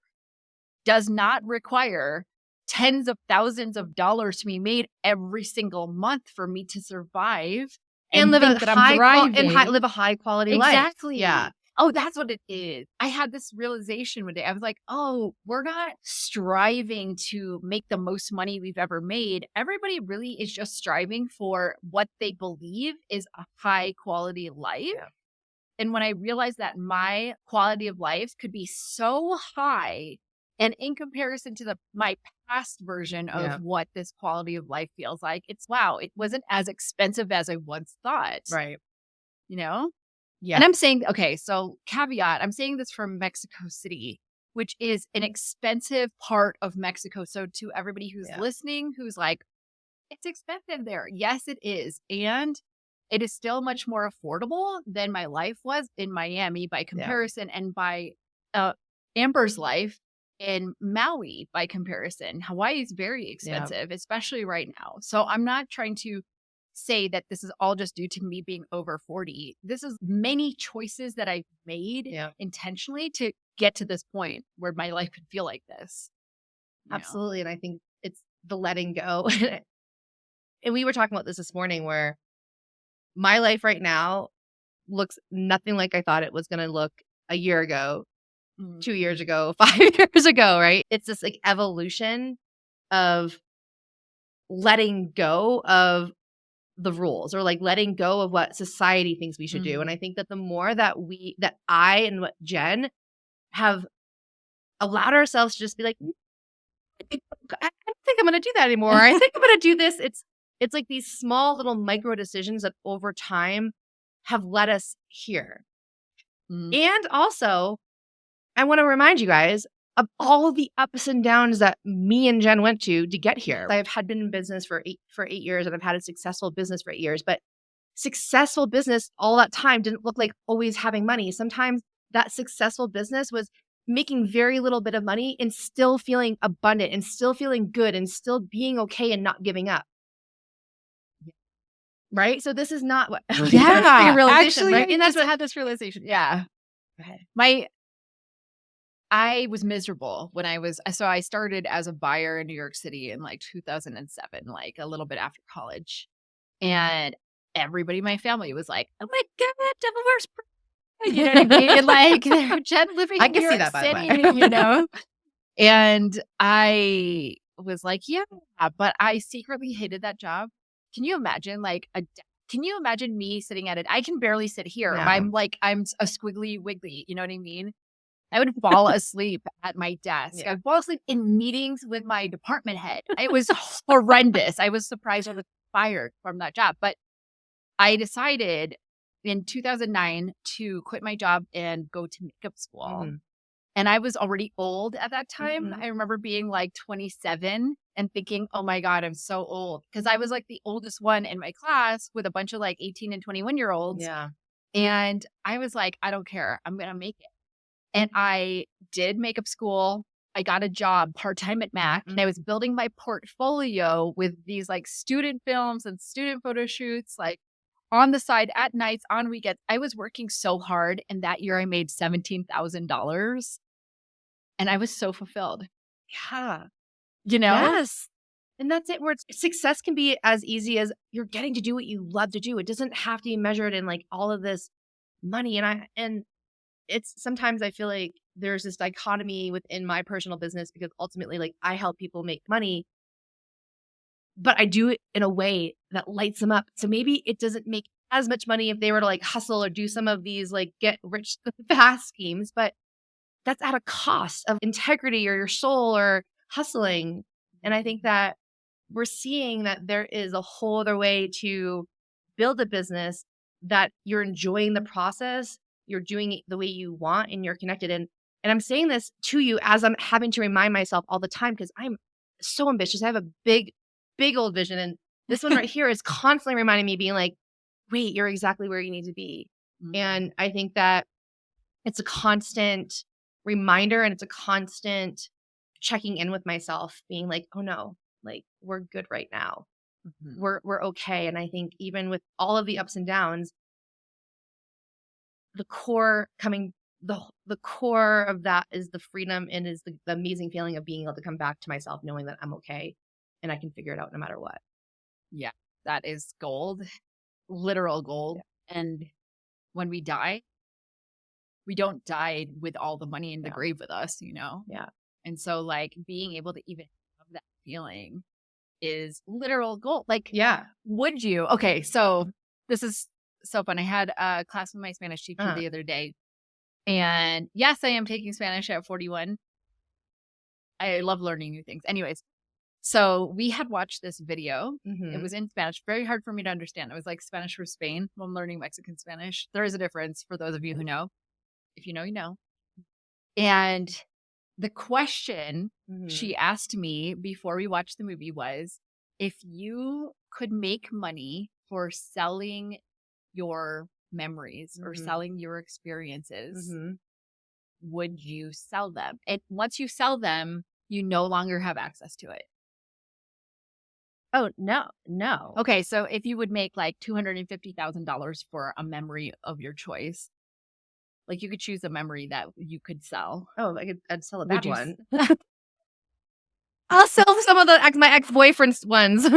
does not require tens of thousands of dollars to be made every single month for me to survive and live a high quality life. Exactly. Yeah. Oh, that's what it is. I had this realization one day. I was like, oh, we're not striving to make the most money we've ever made. Everybody really is just striving for what they believe is a high quality life. Yeah. And when I realized that my quality of life could be so high, and in comparison to my past version of what this quality of life feels like, it wasn't as expensive as I once thought. Right. Yeah. And I'm saying, okay, so caveat, I'm saying this from Mexico City, which is an expensive part of Mexico. So to everybody who's listening, who's like, it's expensive there. Yes, it is. And it is still much more affordable than my life was in Miami by comparison. And by Amber's life, in Maui by comparison. Hawaii is very expensive, especially right now. So I'm not trying to say that this is all just due to me being over 40. This is many choices that I've made intentionally to get to this point where my life could feel like this. Absolutely. And I think it's the letting go. And we were talking about this morning where my life right now looks nothing like I thought it was going to look a year ago, 2 years ago, 5 years ago, right? It's this like evolution of letting go of the rules or like letting go of what society thinks we should do. And I think that the more that I and what Jen have allowed ourselves to just be like, I don't think I'm going to do that anymore. I think I'm going to do this. It's like these small little micro decisions that over time have led us here. And also, I want to remind you guys of all the ups and downs that me and Jen went to get here. I've had been in business for 8 years and I've had a successful business for 8 years, but successful business all that time didn't look like always having money. Sometimes that successful business was making very little bit of money and still feeling abundant and still feeling good and still being okay and not giving up. Right? So this is not what actually, right? And that's what I had this realization. Yeah. I was miserable when I started as a buyer in New York City in like 2007, like a little bit after college. And everybody in my family was like, "Oh my God, divorce." You know what I mean? Like they're Jen living in New York City, you know? And I was like, yeah, but I secretly hated that job. Can you imagine can you imagine me sitting at it? I can barely sit here. No. I'm a squiggly wiggly. You know what I mean? I would fall asleep at my desk. I would fall asleep in meetings with my department head. It was horrendous. I was surprised I was fired from that job. But I decided in 2009 to quit my job and go to makeup school. And I was already old at that time. I remember being like 27 and thinking, oh my God, I'm so old. Because I was like the oldest one in my class with a bunch of like 18 and 21-year-olds. Yeah. And I was like, I don't care. I'm going to make it. And I did makeup school. I got a job part-time at Mac and I was building my portfolio with these like student films and student photo shoots, like on the side at nights, on weekends. I was working so hard. And that year I made $17,000 and I was so fulfilled. Yeah. You know? Yes. And that's it, where success can be as easy as you're getting to do what you love to do. It doesn't have to be measured in like all of this money. And it's sometimes I feel like there's this dichotomy within my personal business because ultimately like I help people make money, but I do it in a way that lights them up. So maybe it doesn't make as much money if they were to like hustle or do some of these like get rich fast schemes, but that's at a cost of integrity or your soul or hustling. And I think that we're seeing that there is a whole other way to build a business that you're enjoying the process, you're doing it the way you want, and you're connected. And I'm saying this to you as I'm having to remind myself all the time because I'm so ambitious. I have a big old vision. And this one right here is constantly reminding me, being like, wait, you're exactly where you need to be. And I think that it's a constant reminder and it's a constant checking in with myself, being like, oh no, like we're good right now. We're okay. And I think even with all of the ups and downs, the core of that is the freedom and is the amazing feeling of being able to come back to myself, knowing that I'm okay and I can figure it out no matter what. Yeah, that is gold, literal gold. Yeah. And when we die, we don't die with all the money in the grave with us, you know? Yeah. And so like being able to even have that feeling is literal gold. Like, would you? Okay, so this is so fun. I had a class with my Spanish teacher the other day. And yes, I am taking Spanish at 41. I love learning new things. Anyways, so we had watched this video. It was in Spanish. Very hard for me to understand. It was like Spanish for Spain. I'm learning Mexican Spanish. There is a difference for those of you who know. If you know, you know. And the question she asked me before we watched the movie was, if you could make money for selling your memories or selling your experiences, would you sell them? And once you sell them, you no longer have access to it. Oh, no. Okay, so if you would make like $250,000 for a memory of your choice, like you could choose a memory that you could sell. Oh, I'd sell a Would bad you one. I'll sell some of my ex-boyfriend's ones.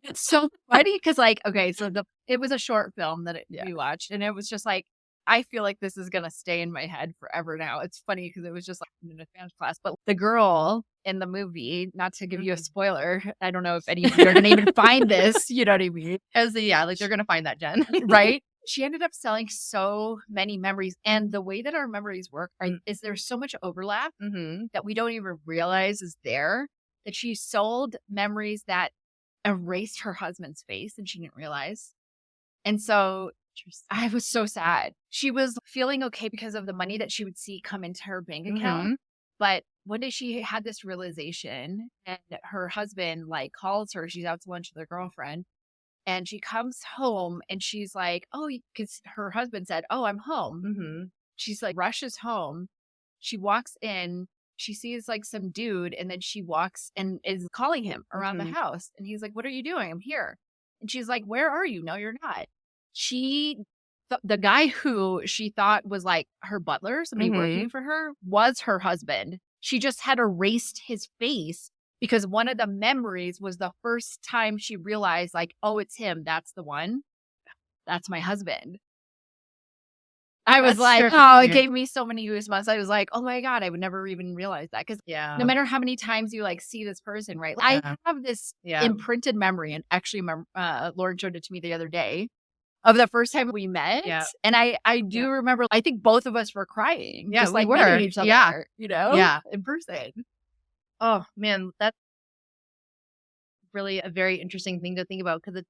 It's so funny because, like, okay, so it was a short film that Yeah. we watched, and it was just like, I feel like this is gonna stay in my head forever now. It's funny because it was just like in an advanced class, but the girl in the movie, not to give you a spoiler, I don't know if any of you are gonna even find this, you know what I mean? Like they're gonna find that, Jen. Right? She ended up selling so many memories, and the way that our memories work is there's so much overlap Mm-hmm. that we don't even realize is there, that she sold memories that erased her husband's face and she didn't realize. And so I was so sad. She was feeling okay because of the money that she would see come into her bank account. Mm-hmm. But one day she had this realization, and her husband like calls her. She's out to lunch with her girlfriend, and she comes home and she's like, oh, because her husband said, oh, I'm home. Mm-hmm. She's like, rushes home. She walks in. She sees like some dude, and then she walks and is calling him around the house. And he's like, what are you doing? I'm here. And she's like, where are you? No, you're not. The guy who she thought was like her butler, somebody working for her, was her husband. She just had erased his face because one of the memories was the first time she realized, like, oh, it's him. That's the one. That's my husband. I was like, oh, it gave me so many goosebumps. I was like, oh my God, I would never even realize that. Because no matter how many times you like see this person, right? Like, I have this imprinted memory. And actually, Lauren showed it to me the other day of the first time we met. Yeah. And I do remember, I think both of us were crying. Yeah, just we like were. meeting each other, Yeah. you know? Yeah. In person. Oh man, that's really a very interesting thing to think about because it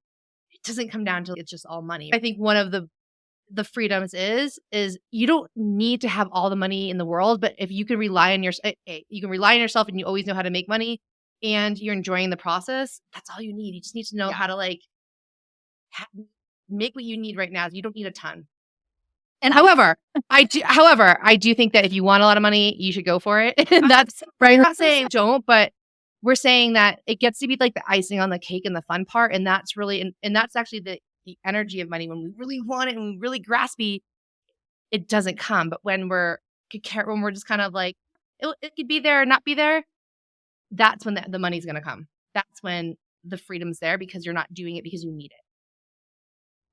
doesn't come down to it's just all money. I think one of the freedoms is you don't need to have all the money in the world, but if you can rely on you can rely on yourself and you always know how to make money and you're enjoying the process, that's all you need. You just need to know how to like make what you need right now. You don't need a ton. And however, I do think that if you want a lot of money, you should go for it. And that's right. I'm not saying don't, but we're saying that it gets to be like the icing on the cake and the fun part. And that's really, and that's actually the energy of money. When we really want it and we really graspy, it doesn't come. But when we're just kind of like, it could be there or not be there, that's when the money's going to come. That's when the freedom's there because you're not doing it because you need it.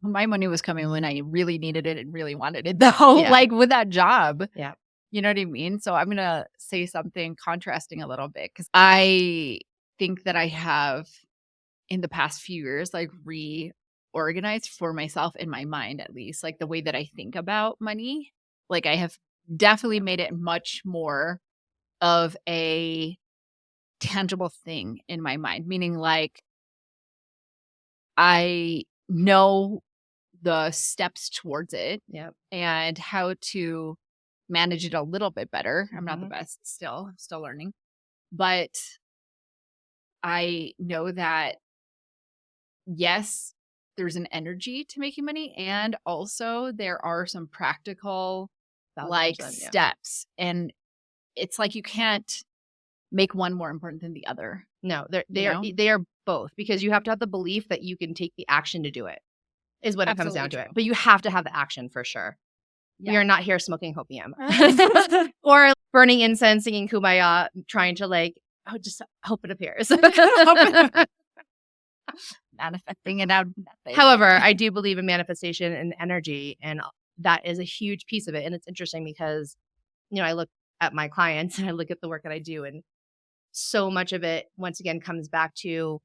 My money was coming when I really needed it and really wanted it, though, like with that job. Yeah. You know what I mean? So I'm going to say something contrasting a little bit because I think that I have in the past few years, like reorganized for myself in my mind, at least, like the way that I think about money. Like I have definitely made it much more of a tangible thing in my mind, meaning like I know the steps towards it and how to manage it a little bit better. I'm not the best still. I'm still learning. But I know that, yes, there's an energy to making money. And also there are some practical like steps. And it's like you can't make one more important than the other. No, they are both because you have to have the belief that you can take the action to do it. Is what it comes down to it. But you have to have the action for sure. Yeah. We are not here smoking hopium or burning incense, singing kumbaya, trying to like, just hope it appears. Manifesting it out. However, I do believe in manifestation and energy, and that is a huge piece of it. And it's interesting because, I look at my clients and I look at the work that I do, and so much of it, once again, comes back to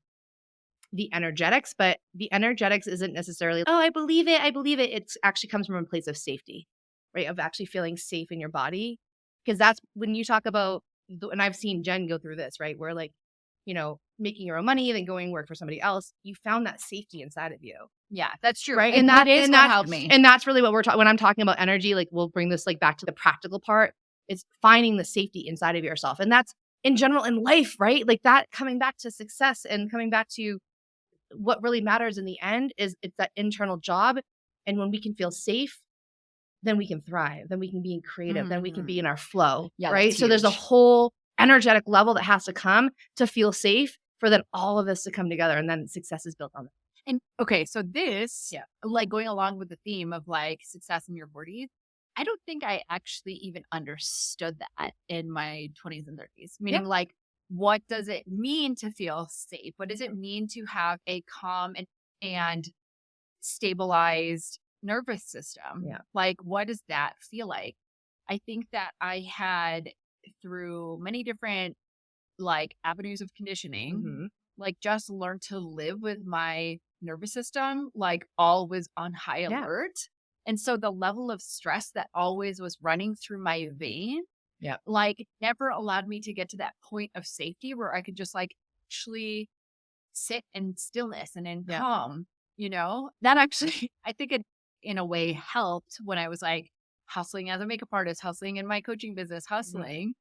the energetics, but the energetics isn't necessarily, oh, I believe it. It actually comes from a place of safety, right? Of actually feeling safe in your body. Because that's when you talk about, and I've seen Jen go through this, right? Where like, making your own money, then going work for somebody else, you found that safety inside of you. Yeah, that's true. Right. And that is what helped me. And that's really what we're talking, when I'm talking about energy, like we'll bring this like back to the practical part, is finding the safety inside of yourself. And that's in general in life, right? Like that coming back to success and coming back to what really matters in the end is it's that internal job. And when we can feel safe, then we can thrive, then we can be creative, then we can be in our flow, Yeah, right? that's So there's a huge. whole energetic level that has to come to feel safe for then all of this to come together, and then success is built on that. And okay, so this, Yeah. like going along with the theme of like success in your 40s, I don't think I actually even understood that in my 20s and 30s. Yeah. Meaning, like, what does it mean to feel safe? What does it mean to have a calm and stabilized nervous system? Yeah. Like, what does that feel like? I think that I had through many different like avenues of conditioning, Mhm. like just learned to live with my nervous system, like always on high Yeah. alert. And so the level of stress that always was running through my vein, Yeah. like never allowed me to get to that point of safety where I could just like actually sit in stillness and in Yeah. calm, that actually, I think it in a way helped when I was like hustling as a makeup artist, hustling in my coaching business, Mhm. hustling,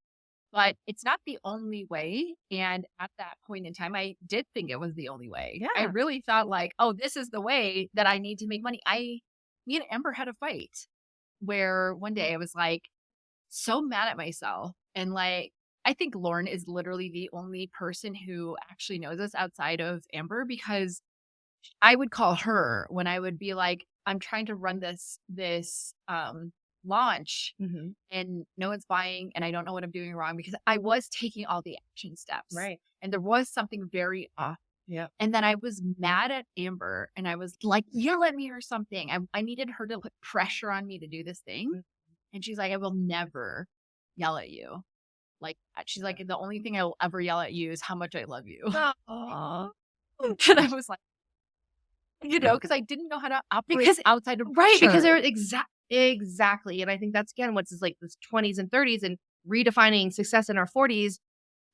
but it's not the only way, and at that point in time, I did think it was the only way. I Yeah. really thought like, "Oh, this is the way that I need to make money." Me and Amber had a fight where one day I was like so mad at myself, and like I think Lauren is literally the only person who actually knows us outside of Amber because I would call her when I would be like, "I'm trying to run this launch Mhm. and no one's buying and I don't know what I'm doing wrong," because I was taking all the action steps Right. and there was something very off. Yeah. And then I was mad at Amber and I was like, yell at me or something. I needed her to put pressure on me to do this thing. Mm. And she's like, "I will never yell at you like that." She's like, "The only thing I will ever yell at you is how much I love you." Aw. And I was like, because I didn't know how to operate Because outside of right, because pressure. they're exactly, and I think that's again what's like this 20s and 30s and redefining success in our 40s.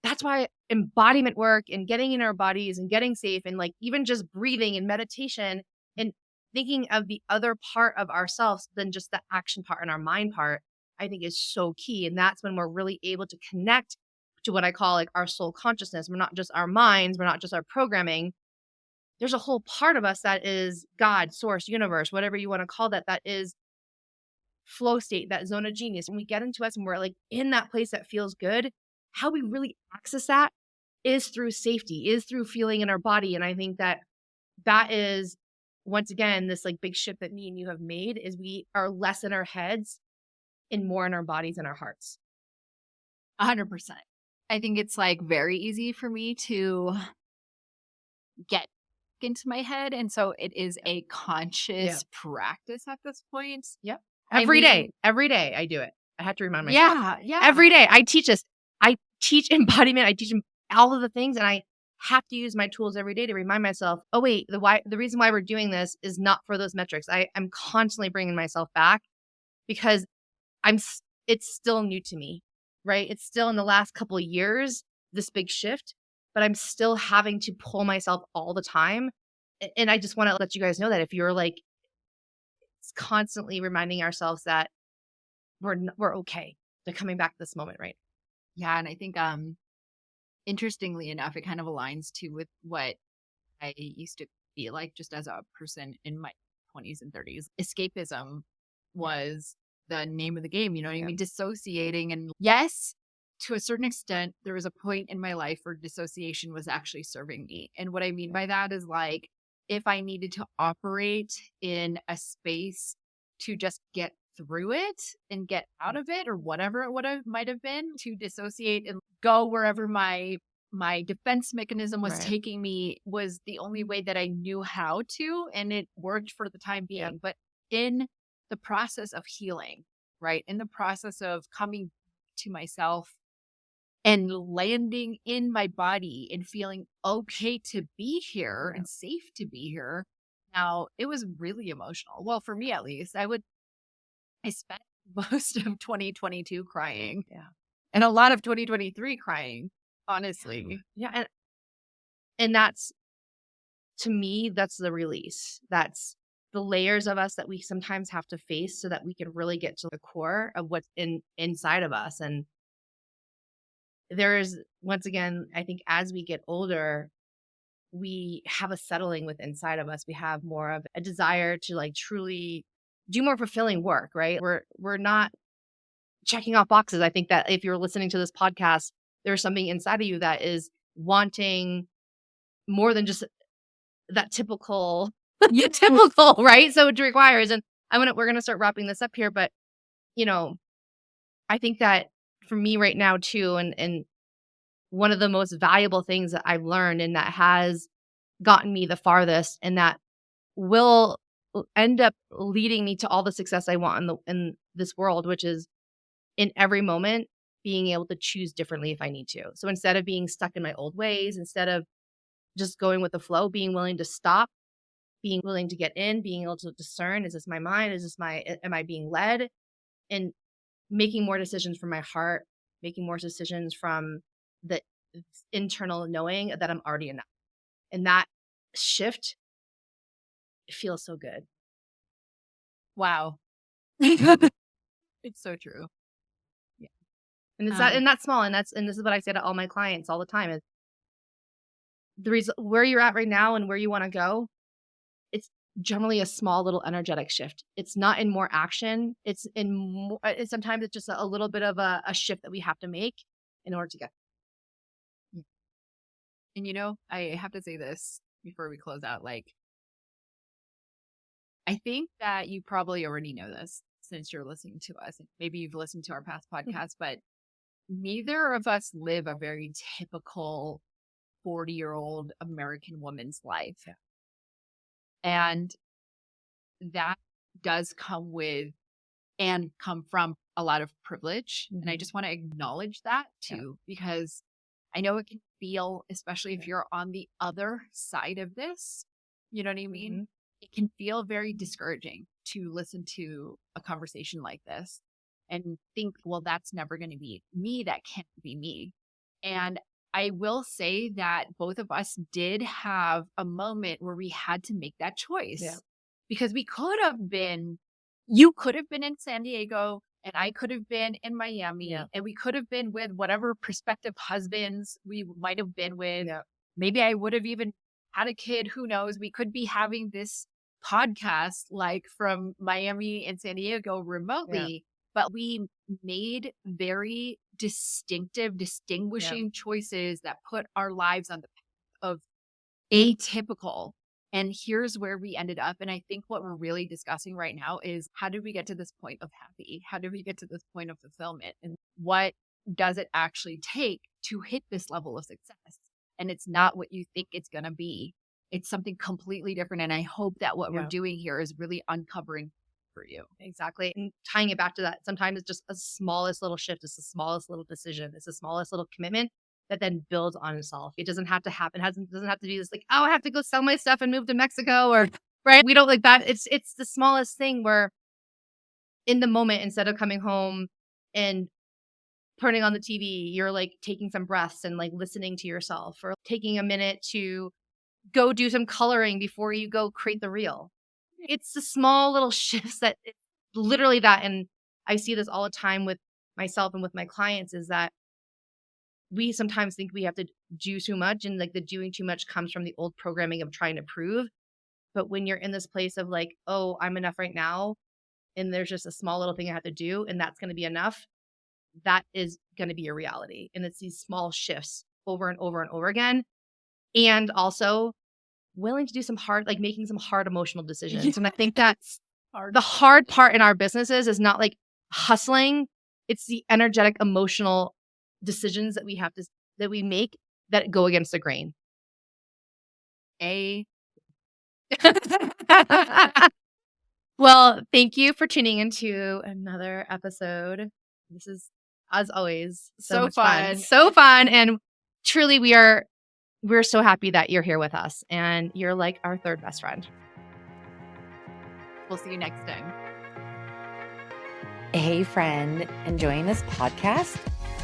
That's why embodiment work and getting in our bodies and getting safe and like even just breathing and meditation and thinking of the other part of ourselves than just the action part and our mind part, I think is so key. And that's when we're really able to connect to what I call like our soul consciousness. We're not just our minds, we're not just our programming. There's a whole part of us that is God, source, universe, whatever you want to call that, that is flow state, that zone of genius. When we get into us and we're like in that place that feels good, how we really access that is through safety, is through feeling in our body. And I think that that is once again this like big shift that me and you have made is we are less in our heads and more in our bodies and our hearts. 100%. I think it's like very easy for me to get into my head. And so it is a Yeah. conscious practice at this point. Yep. I mean, Every day I do it. I have to remind myself. yeah, yeah. Every day I teach this. I teach embodiment. I teach them all of the things, and I have to use my tools every day to remind myself. Oh wait, the reason why we're doing this is not for those metrics. I'm constantly bringing myself back because it's still new to me, right? It's still in the last couple of years this big shift, but I'm still having to pull myself all the time. And I just want to let you guys know that if you're like constantly reminding ourselves that we're okay. They're coming back to this moment, right? Yeah. And I think, interestingly enough, it kind of aligns to with what I used to be like just as a person in my 20s and 30s. Escapism was the name of the game. You know what I Yeah. mean? Dissociating. And yes, to a certain extent, there was a point in my life where dissociation was actually serving me. And what I mean by that is like, if I needed to operate in a space to just get through it and get out of it or whatever it might have been to dissociate and go wherever my defense mechanism was Right. taking me was the only way that I knew how to, and it worked for the time being. Yep. But in the process of healing, right? In the process of coming to myself and landing in my body and feeling okay to be here Yeah. and safe to be here. Now, it was really emotional. Well, for me at least, I spent most of 2022 crying. Yeah. And a lot of 2023 crying, honestly. Yeah. And that's to me, that's the release. That's the layers of us that we sometimes have to face so that we can really get to the core of what's inside of us. And there's once again, I think as we get older, we have a settling with inside of us. We have more of a desire to like truly do more fulfilling work, right? We're not checking off boxes. I think that if you're listening to this podcast, there's something inside of you that is wanting more than just that typical, typical, right? So it requires, and we're gonna start wrapping this up here, but you know, I think that for me right now too, and one of the most valuable things that I've learned and that has gotten me the farthest and that will end up leading me to all the success I want in this world, which is in every moment being able to choose differently if I need to. So instead of being stuck in my old ways, instead of just going with the flow, being willing to stop, being willing to get in, being able to discern, is this my mind? Am I being led? And making more decisions from my heart, making more decisions from the internal knowing that I'm already enough. And that shift feels so good. Wow. It's so true. Yeah. And it's and that's small. And this is what I say to all my clients all the time is where you're at right now and where you want to go. It's generally a small little energetic shift. It's not in more action. It's in more, sometimes it's just a little bit of a shift that we have to make in order to get. And I have to say this before we close out. Like, I think that you probably already know this since you're listening to us. Maybe you've listened to our past podcasts, but neither of us live a very typical 40-year-old American woman's life. Yeah. And that does come from a lot of privilege. Mm-hmm. And I just want to acknowledge that too, because I know it can feel, especially if you're on the other side of this, you know what I mean? Mm-hmm. It can feel very discouraging to listen to a conversation like this and think, well, that's never going to be me. That can't be me. And I will say that both of us did have a moment where we had to make that choice because you could have been in San Diego and I could have been in Miami and we could have been with whatever prospective husbands we might have been with. Yeah. Maybe I would have even had a kid. Who knows? We could be having this podcast like from Miami and San Diego remotely, but we made very distinguishing choices that put our lives on the path of atypical. And here's where we ended up. And I think what we're really discussing right now is how did we get to this point of happy? How did we get to this point of fulfillment? And what does it actually take to hit this level of success? And it's not what you think it's going to be. It's something completely different. And I hope that what we're doing here is really uncovering for you. Exactly. And tying it back to that, sometimes it's just the smallest little shift. It's the smallest little decision. It's the smallest little commitment that then builds on itself. It doesn't have to happen. It doesn't have to be this like, oh, I have to go sell my stuff and move to Mexico or right. We don't like that. It's the smallest thing where in the moment, instead of coming home and turning on the TV, you're like taking some breaths and like listening to yourself or taking a minute to go do some coloring before you go create the reel. It's the small little shifts that literally that. And I see this all the time with myself and with my clients is that we sometimes think we have to do too much. And like the doing too much comes from the old programming of trying to prove. But when you're in this place of like, oh, I'm enough right now. And there's just a small little thing I have to do. And that's going to be enough. That is going to be your reality. And it's these small shifts over and over and over again. And also willing to do making some hard emotional decisions. Yeah. And I think that's the hard part in our businesses is not like hustling. It's the energetic, emotional decisions that we make that go against the grain. Well, thank you for tuning into another episode. This is, as always, so fun. So fun. And truly, we're so happy that you're here with us and you're like our third best friend. We'll see you next time. Hey friend, enjoying this podcast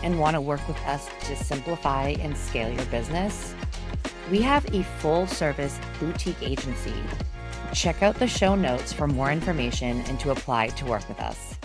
and want to work with us to simplify and scale your business? We have a full service boutique agency. Check out the show notes for more information and to apply to work with us.